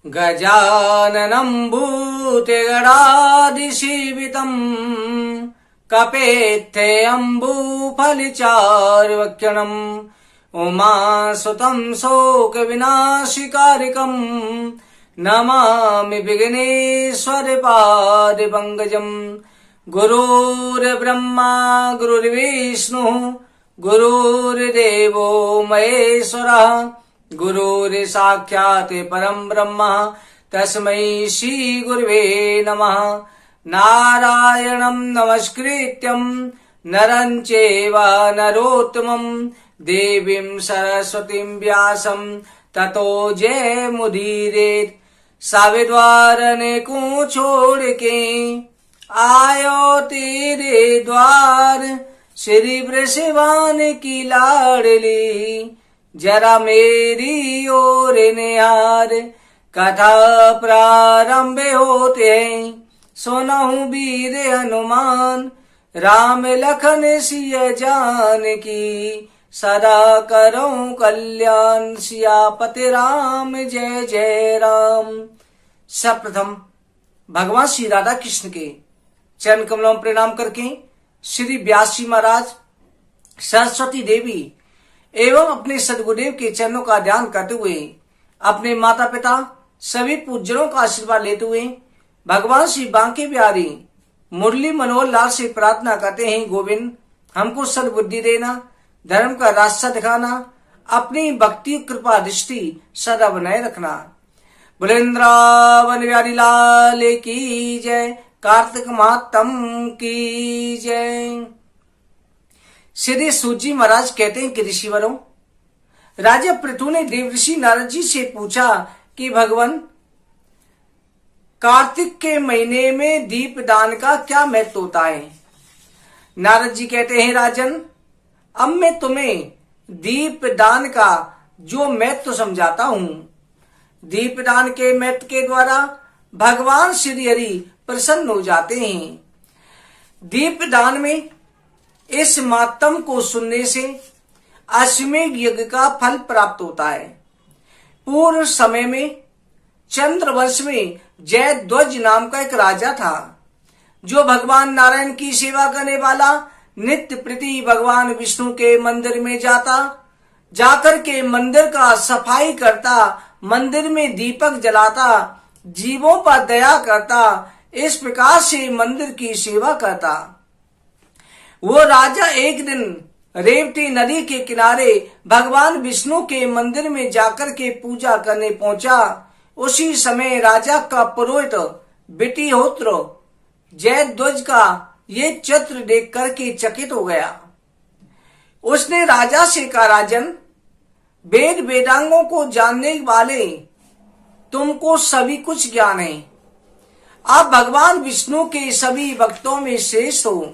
गजाननं भूतगणादिसेवितम् कपेत्थेऽम्बुफलचारुभक्षणम् उमासुतं शोकविनाशकारिकम् नमामि विघ्नेश्वरपादपङ्कजम्। गुरुर्ब्रह्मा गुरुर्विष्णुः गुरुर्देवो महेश्वरः गुरुर्साक्षात् परं ब्रह्म तस्मै श्री गुरुवे नमः। नारायणं नमस्कृत्यं नरं चैव नरोत्तमं देवीं सरस्वतीं व्यासं ततो जयमुदीरयेत्। सविद्वारने को छोड़ के आयो तेरे द्वार, श्री वृषभान की लाडली जरा मेरी ओर निहार। कथा प्रारंभ होते हैं सुनहु वीर हनुमान, राम लखन सिया जानकी सदा करो कल्याण। सियापति राम जय जय राम। सर्वप्रथम भगवान श्री राधा कृष्ण के चरण कमलों में प्रणाम करके श्री व्यास जी महाराज, सरस्वती देवी एवं अपने सदगुरुदेव के चरणों का ध्यान करते हुए अपने माता पिता सभी पूज्यों का आशीर्वाद लेते हुए भगवान श्री बांके बिहारी मुरली मनोहर लाल से प्रार्थना करते हैं, गोविंद हमको सद्बुद्धि देना, धर्म का रास्ता दिखाना, अपनी भक्ति कृपा दृष्टि सदा बनाए रखना। बुलेंद्रावन बिहारी लाल की जय, कार्तिक महात्म की जय। श्री सूजी महाराज कहते हैं कि ऋषिवरों, राजा पृथु ने देवऋषि नारद जी से पूछा कि भगवान, कार्तिक के महीने में दीपदान का क्या महत्व होता है। नारद जी कहते हैं, राजन अब मैं तुम्हें दीपदान का जो महत्व समझाता हूं। दीपदान के महत्व के द्वारा भगवान श्री हरि प्रसन्न हो जाते हैं। दीपदान में इस मातम को सुनने से अश्वमेध यज्ञ का फल प्राप्त होता है। पूर्व समय में चंद्रवंश में जयध्वज नाम का एक राजा था, जो भगवान नारायण की सेवा करने वाला नित्य प्रति भगवान विष्णु के मंदिर में जाकर के मंदिर का सफाई करता, मंदिर में दीपक जलाता, जीवों पर दया करता, इस प्रकार से मंदिर की सेवा करता। वो राजा एक दिन रेवती नदी के किनारे भगवान विष्णु के मंदिर में जाकर के पूजा करने पहुंचा। उसी समय राजा का पुरोहित विटिहोत्र जयध्वज का ये चित्र देख करके चकित हो गया। उसने राजा से कहा, राजन वेद वेदांगों को जानने वाले तुमको सभी कुछ ज्ञान है। आप भगवान विष्णु के सभी भक्तों में श्रेष्ठ हो।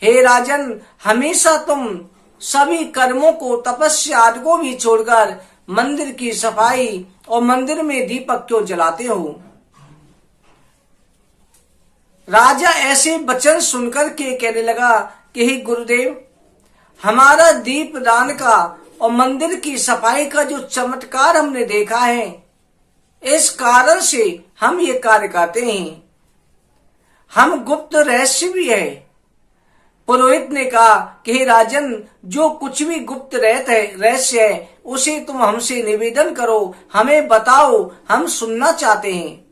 हे राजन, हमेशा तुम सभी कर्मों को, तपस्या आदि को भी छोड़कर मंदिर की सफाई और मंदिर में दीपक क्यों जलाते हो। राजा ऐसे वचन सुनकर के कहने लगा कि हे गुरुदेव, हमारा दीपदान का और मंदिर की सफाई का जो चमत्कार हमने देखा है, इस कारण से हम ये कार्य करते हैं। हम गुप्त रहस्य भी है। पुरोहित ने कहा कि हे राजन, जो कुछ भी गुप्त रहस्य है उसे तुम हमसे निवेदन करो, हमें बताओ, हम सुनना चाहते हैं।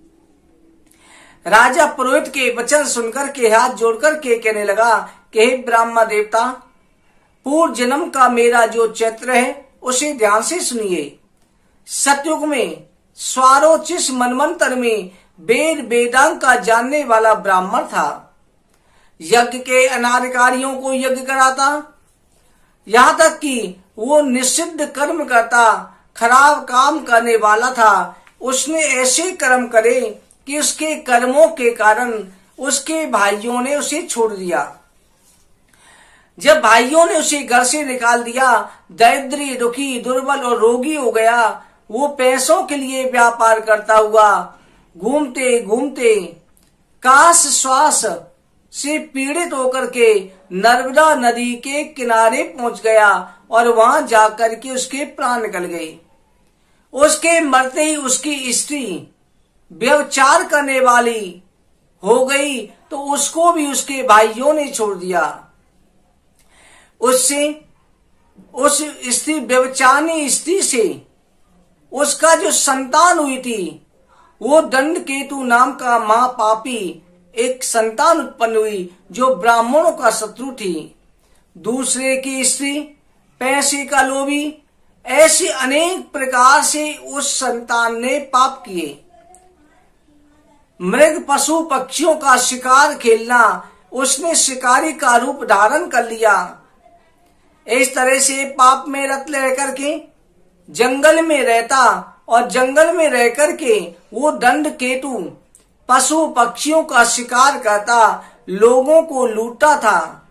राजा पुरोहित के वचन सुनकर के हाथ जोड़कर के कहने लगा कि हे ब्रह्मा देवता, पूर्व जन्म का मेरा जो चरित्र है उसे ध्यान से सुनिए। सतयुग में स्वारोचिष मनवंतर में वेद वेदांग का जानने वाला ब्राह्मण था। यज्ञ के अनाधिकारियों को यज्ञ कराता, यहां तक कि वो निषिद्ध कर्म करता, खराब काम करने वाला था। उसने ऐसे कर्म करे कि उसके कर्मों के कारण उसके भाइयों ने उसे छोड़ दिया। जब भाइयों ने उसे घर से निकाल दिया, दरिद्री, दुखी, दुर्बल और रोगी हो गया। वो पैसों के लिए व्यापार करता हुआ घूमते घूमते काश श्वास से पीड़ित होकर के नर्मदा नदी के किनारे पहुंच गया और वहां जाकर के उसके प्राण निकल गए। उसके मरते ही उसकी स्त्री व्यभिचार करने वाली हो गई तो उसको भी उसके भाइयों ने छोड़ दिया। उससे उस स्त्री व्यभिचारिणी स्त्री से उसका जो संतान हुई थी वो दंडकेतु नाम का महापापी एक संतान उत्पन्न हुई जो ब्राह्मणों का शत्रु थी। दूसरे की स्त्री, पैसे का लोभी, ऐसे अनेक प्रकार से उस संतान ने पाप किए। मृग पशु पक्षियों का शिकार खेलना, उसने शिकारी का रूप धारण कर लिया। इस तरह से पाप में रत रह करके जंगल में रहता और जंगल में रह करके वो दंडकेतु पशु पक्षियों का शिकार करता, लोगों को लूटता था।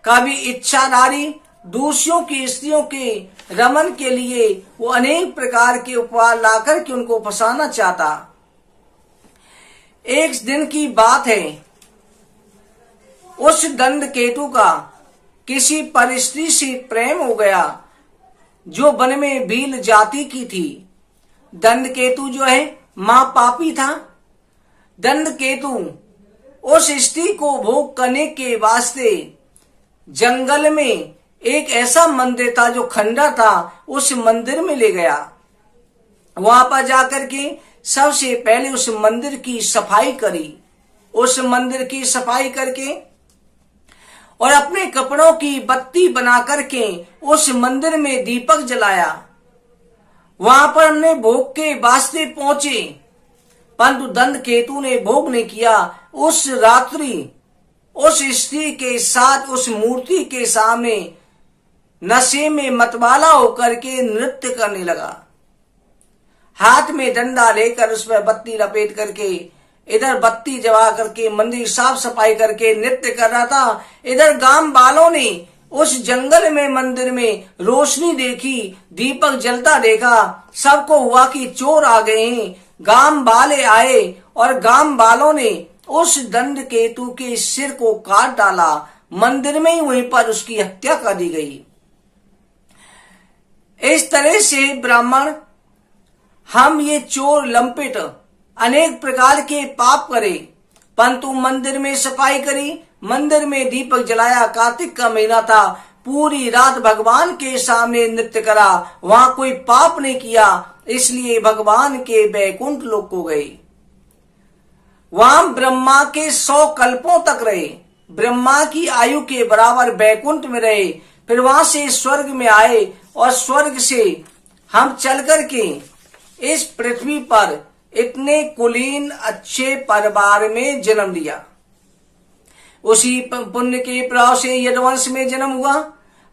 कभी इच्छाधारी दूसरों की स्त्रियों के रमन के लिए वो अनेक प्रकार के उपहार लाकर के उनको फंसाना चाहता। एक दिन की बात है, उस दंडकेतु का किसी परस्त्री से प्रेम हो गया जो वन में भील जाति की थी। दंडकेतु जो है महापापी था। दंडकेतु उस स्त्री को भोग करने के वास्ते जंगल में एक ऐसा मंदिर था जो खंडर था, उस मंदिर में ले गया। वहां पर जाकर के सबसे पहले उस मंदिर की सफाई करी। उस मंदिर की सफाई करके और अपने कपड़ों की बत्ती बना करके उस मंदिर में दीपक जलाया। वहां पर हमने भोग के वास्ते पहुंचे, परंतु दंडकेतु ने भोग नहीं किया। उस रात्रि उस स्त्री के साथ उस मूर्ति के सामने नशे में मतवाला होकर के नृत्य करने लगा। हाथ में डंडा लेकर उस पर बत्ती लपेट करके इधर बत्ती जला करके मंदिर साफ सफाई करके नृत्य कर रहा था। इधर गांव वालों ने उस जंगल में मंदिर में रोशनी देखी, दीपक जलता देखा। सबको हुआ कि चोर आ गए हैं। गांव वाले आए और गांव वालों ने उस दंडकेतु के सिर को काट डाला। मंदिर में ही वहीं पर उसकी हत्या कर दी गई। इस तरह से ब्राह्मण हम ये चोर लंपेट अनेक प्रकार के पाप करे, परंतु मंदिर में सफाई करी, मंदिर में दीपक जलाया। कार्तिक का महीना था, पूरी रात भगवान के सामने नृत्य करा, वहां कोई पाप नहीं किया, इसलिए भगवान के बैकुंठ लोक को गए। वहां ब्रह्मा के 100 कल्पों तक रहे, ब्रह्मा की आयु के बराबर बैकुंठ में रहे। फिर वहां से स्वर्ग में आए और स्वर्ग से हम चल करके इस पृथ्वी पर इतने कुलीन अच्छे परिवार में जन्म लिया। उसी पुण्य के प्रभाव से यदुवंश में जन्म हुआ।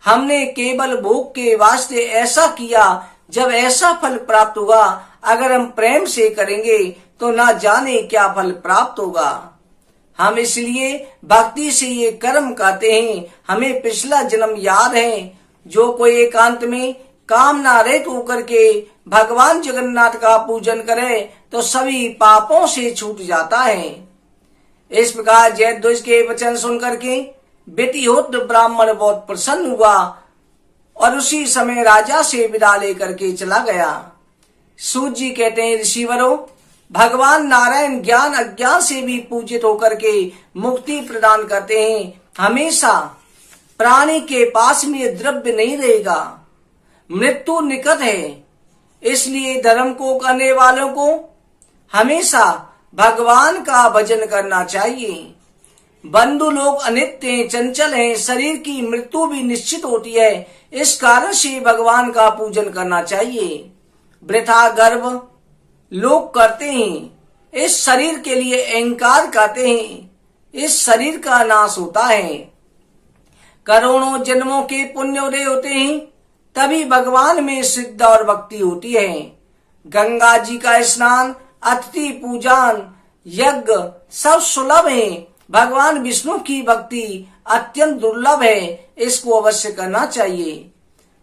हमने केवल भोग के वास्ते ऐसा किया, जब ऐसा फल प्राप्त हुआ, अगर हम प्रेम से करेंगे तो ना जाने क्या फल प्राप्त होगा। हम इसलिए भक्ति से ये कर्म करते हैं। हमें पिछला जन्म याद है। जो कोई एकांत में कामना रहित होकर के भगवान जगन्नाथ का पूजन करे तो सभी पापों से छूट जाता है। इस प्रकार जयध्वज के वचन सुन करके बेटिहोत्र ब्राह्मण बहुत प्रसन्न हुआ और उसी समय राजा से विदा लेकर के चला गया। सूत जी कहते हैं, ऋषिवरों, भगवान नारायण ज्ञान अज्ञान से भी पूजित होकर के मुक्ति प्रदान करते हैं। हमेशा प्राणी के पास में द्रव्य नहीं रहेगा, मृत्यु निकट है। इसलिए धर्म को करने वालों को हमेशा भगवान का भजन करना चाहिए। बंधु लोग अनित्य हैं, चंचल हैं, शरीर की मृत्यु भी निश्चित होती है। इस कारण से भगवान का पूजन करना चाहिए। वृथा गर्व लोग करते हैं, इस शरीर के लिए अहंकार करते हैं, इस शरीर का नाश होता है। करोड़ों जन्मों के पुण्य उदय होते हैं, तभी भगवान में श्रद्धा और भक्ति होती है। गंगा जी का स्नान, अतिथि पूजन, यज्ञ सब सुलभ है। भगवान विष्णु की भक्ति अत्यंत दुर्लभ है, इसको अवश्य करना चाहिए।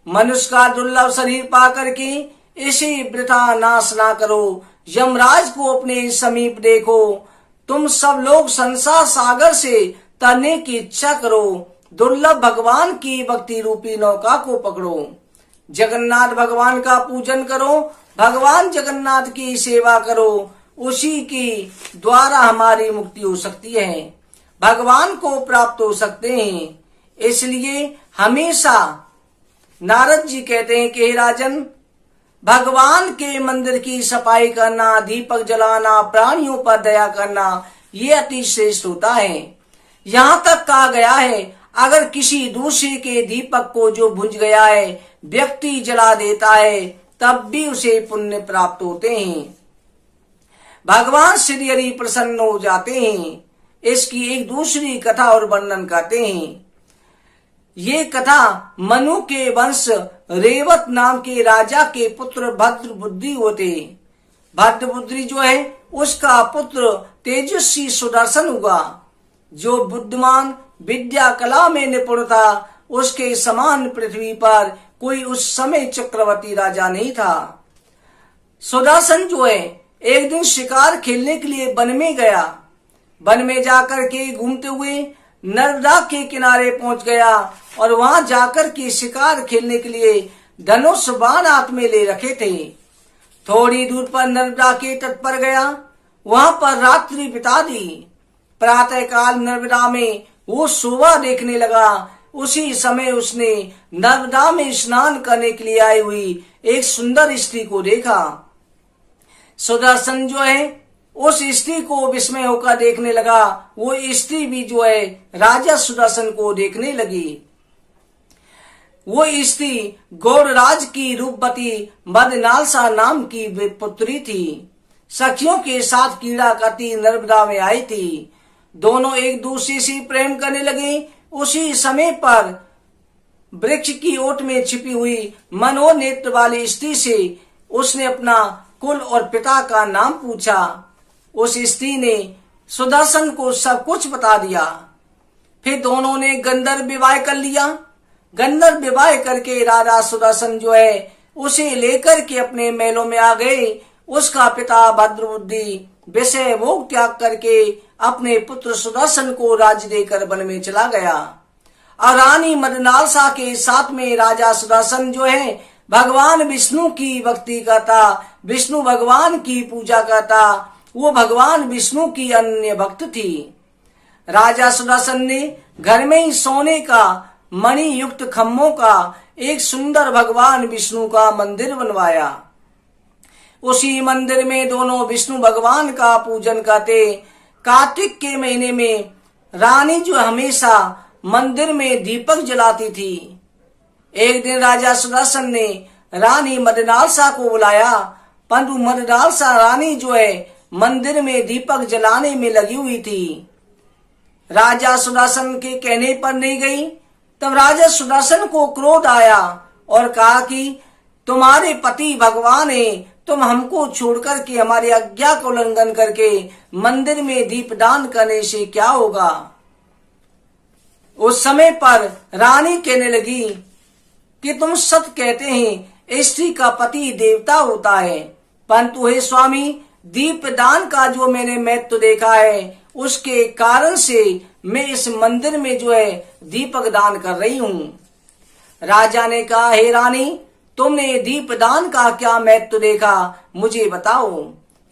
मनुष्य का दुर्लभ शरीर पा करके इसे वृथा नाश ना करो। यमराज को अपने समीप देखो। तुम सब लोग संसार सागर से तरने की इच्छा करो। दुर्लभ भगवान की भक्ति रूपी नौका को पकड़ो। जगन्नाथ भगवान का पूजन करो, भगवान जगन्नाथ की सेवा करो, उसी की द्वारा हमारी मुक्ति हो सकती है, भगवान को प्राप्त हो सकते हैं। इसलिए हमेशा नारद जी कहते हैं कि हे राजन, भगवान के मंदिर की सफाई करना, दीपक जलाना, प्राणियों पर दया करना, ये अति श्रेष्ठ होता है। यहाँ तक कहा गया है, अगर किसी दूसरे के दीपक को जो बुझ गया है व्यक्ति जला देता है, तब भी उसे पुण्य प्राप्त होते हैं, भगवान श्री हरि प्रसन्न हो जाते हैं। इसकी एक दूसरी कथा और वर्णन करते हैं। ये कथा मनु के वंश रेवत नाम के राजा के पुत्र भद्रबुद्धि होते। भद्रबुद्धि जो है उसका पुत्र तेजस्वी सुदर्शन हुआ, जो बुद्धिमान विद्या कला में निपुण था। उसके समान पृथ्वी पर कोई उस समय चक्रवर्ती राजा नहीं था। सुदर्शन जो है एक दिन शिकार खेलने के लिए वन में गया। वन में जाकर के घूमते हुए नर्मदा के किनारे पहुंच गया और वहां जाकर के शिकार खेलने के लिए धनुष बाण हाथ में ले रखे थे। थोड़ी दूर पर नर्मदा के तट पर गया, वहां पर रात्रि बिता दी। प्रातः काल नर्मदा में वो शोभा देखने लगा। उसी समय उसने नर्मदा में स्नान करने के लिए आई हुई एक सुंदर स्त्री को देखा। सुदर्शन जो है उस स्त्री को विस्मय होकर देखने लगा। वो स्त्री भी जो है राजा सुदर्शन को देखने लगी। वो स्त्री गौड़राज की रूपवती मदनालसा नाम की पुत्री थी। सखियों के साथ क्रीड़ा करती नर्मदा में आई थी। दोनों एक दूसरे से प्रेम करने लगे। उसी समय पर वृक्ष की ओट में छिपी हुई मनोनेत्र वाली स्त्री से उसने अपना कुल और पिता का नाम पूछा। उस स्त्री ने सुदर्शन को सब कुछ बता दिया। फिर दोनों ने गंधर्व विवाह कर लिया। गंधर्व विवाह करके राजा सुदर्शन जो है उसे लेकर के अपने महलों में आ गए। उसका पिता भद्रबुद्धि विषय भोग त्याग करके अपने पुत्र सुदर्शन को राज्य देकर वन में चला गया। और रानी मदनालसा के साथ में राजा सुदर्शन जो है भगवान विष्णु की भक्ति करता, विष्णु भगवान की पूजा करता। वो भगवान विष्णु की अन्य भक्त थी। राजा सुदर्शन ने घर में ही सोने का मणि युक्त खम्भों का एक सुंदर भगवान विष्णु का मंदिर बनवाया। उसी मंदिर में दोनों विष्णु भगवान का पूजन करते। कार्तिक के महीने में रानी जो हमेशा मंदिर में दीपक जलाती थी। एक दिन राजा सुदर्शन ने रानी मदनालसा को बुलाया, परंतु मदनालसा रानी जो है मंदिर में दीपक जलाने में लगी हुई थी। राजा सुदर्शन के कहने पर नहीं गई। तब राजा सुदर्शन को क्रोध आया और कहा कि तुम्हारे पति भगवान है, तुम हमको छोड़कर के हमारी आज्ञा को उल्लंघन करके मंदिर में दीपदान करने से क्या होगा। उस समय पर रानी कहने लगी कि तुम सत्य कहते हैं, स्त्री का पति देवता होता है, परंतु हे स्वामी, दीपदान का जो मैंने महत्व देखा है उसके कारण से मैं इस मंदिर में जो है दीपक दान कर रही हूँ। राजा ने कहा, हे रानी, तुमने दीपदान का क्या महत्व देखा, मुझे बताओ।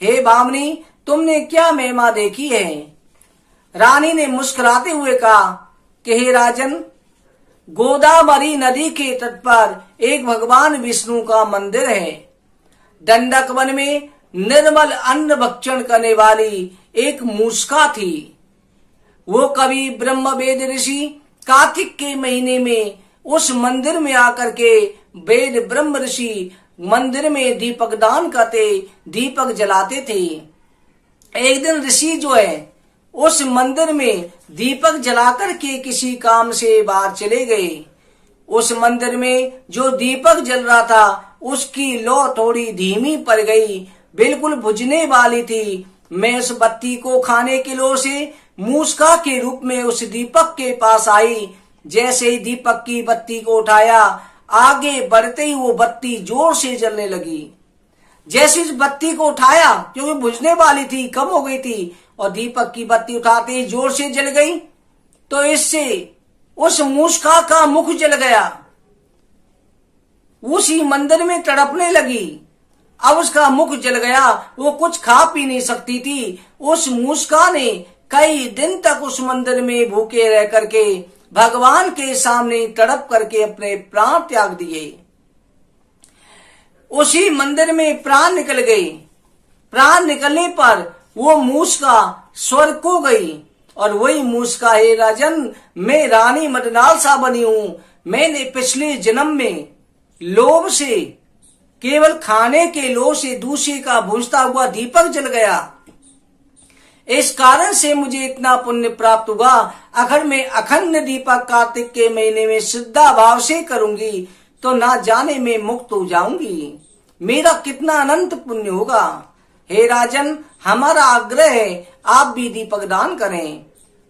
हे भामिनी, तुमने क्या महिमा देखी है। रानी ने मुस्कुराते हुए कहा कि हे राजन, गोदावरी नदी के तट पर एक भगवान विष्णु का मंदिर है। दंडक वन में निर्मल अन्न भक्षण करने वाली एक मूषका थी। वो कभी ब्रह्म वेद ऋषि कार्तिक के महीने में उस मंदिर में आकर के वेद ब्रह्म ऋषि मंदिर में दीपक दान करते, दीपक जलाते थे। एक दिन ऋषि जो है उस मंदिर में दीपक जलाकर के किसी काम से बाहर चले गए। उस मंदिर में जो दीपक जल रहा था उसकी लौ थोड़ी धीमी पड़ गई, बिल्कुल बुझने वाली थी। मैं उस बत्ती को खाने के लो से मूषका के रूप में उस दीपक के पास आई। जैसे ही दीपक की बत्ती को उठाया, आगे बढ़ते ही वो बत्ती जोर से जलने लगी। जैसे इस बत्ती को उठाया, क्योंकि बुझने वाली थी, कम हो गई थी, और दीपक की बत्ती उठाते ही जोर से जल गई, तो इससे उस मूषका का मुख जल गया। उसी मंदिर में तड़पने लगी। अब उसका मुख जल गया, वो कुछ खा पी नहीं सकती थी। उस मूषका ने कई दिन तक उस मंदिर में भूखे रह करके भगवान के सामने तड़प करके अपने प्राण त्याग दिए। उसी मंदिर में प्राण निकल गए। प्राण निकलने पर वो मूषका स्वर्ग को गई, और वही मूषका, हे राजन, मैं रानी मदनालसा बनी हूं। मैंने पिछले जन्म में लोभ से, केवल खाने के लोभ से दूसरे का बुझता हुआ दीपक जल गया। इस कारण से मुझे इतना पुण्य प्राप्त हुआ। अगर मैं अखंड दीपक कार्तिक के महीने में श्रद्धा भाव से करूंगी तो ना जाने में मुक्त हो जाऊंगी। मेरा कितना अनंत पुण्य होगा। हे राजन, हमारा आग्रह है आप भी दीपक दान करें।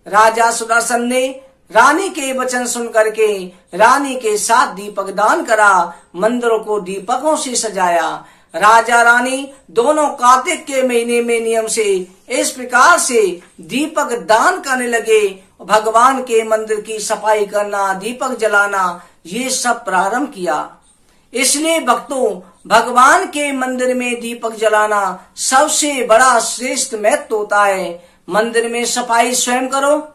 राजा सुदर्शन ने रानी के वचन सुन करके रानी के साथ दीपक दान करा, मंदिरों को दीपकों से सजाया। राजा रानी दोनों कार्तिक के महीने में नियम से इस प्रकार से दीपक दान करने लगे। भगवान के मंदिर की सफाई करना, दीपक जलाना, ये सब प्रारंभ किया। इसलिए भक्तों, भगवान के मंदिर में दीपक जलाना सबसे बड़ा श्रेष्ठ महत्व होता है। मंदिर में सफाई स्वयं करो।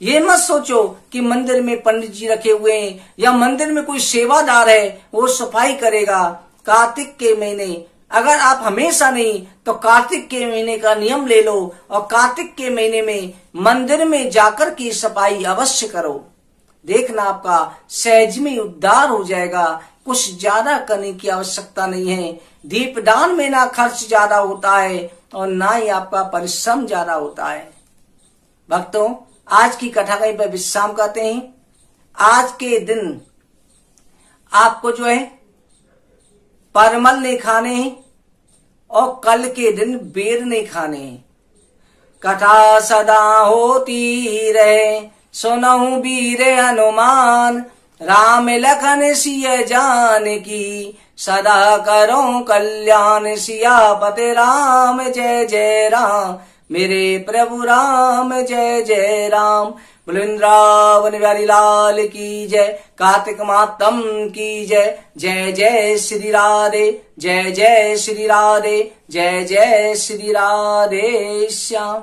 ये मत सोचो कि मंदिर में पंडित जी रखे हुए हैं या मंदिर में कोई सेवादार है वो सफाई करेगा। कार्तिक के महीने, अगर आप हमेशा नहीं तो कार्तिक के महीने का नियम ले लो और कार्तिक के महीने में मंदिर में जाकर की सफाई अवश्य करो। देखना आपका सहज में उद्धार हो जाएगा। कुछ ज्यादा करने की आवश्यकता नहीं है। दीपदान में ना खर्च ज्यादा होता है और ना ही आपका परिश्रम ज्यादा होता है। भक्तों, आज की कथा कहीं पर विश्राम करते हैं। आज के दिन आपको जो है परमल नहीं खाने हैं और कल के दिन बेर नहीं खाने हैं। कथा सदा होती रहे, सुनहु वीर हनुमान, राम लखन सिय जानकी, सदा करो कल्याण, सियापति राम जय जय राम, मेरे प्रभु राम जय जय राम। वृंदावन बिहारी लाल की जय, कार्तिक मातम की जय। जय जय श्री राधे, जय जय श्री राधे, जय जय श्री राधे श्याम।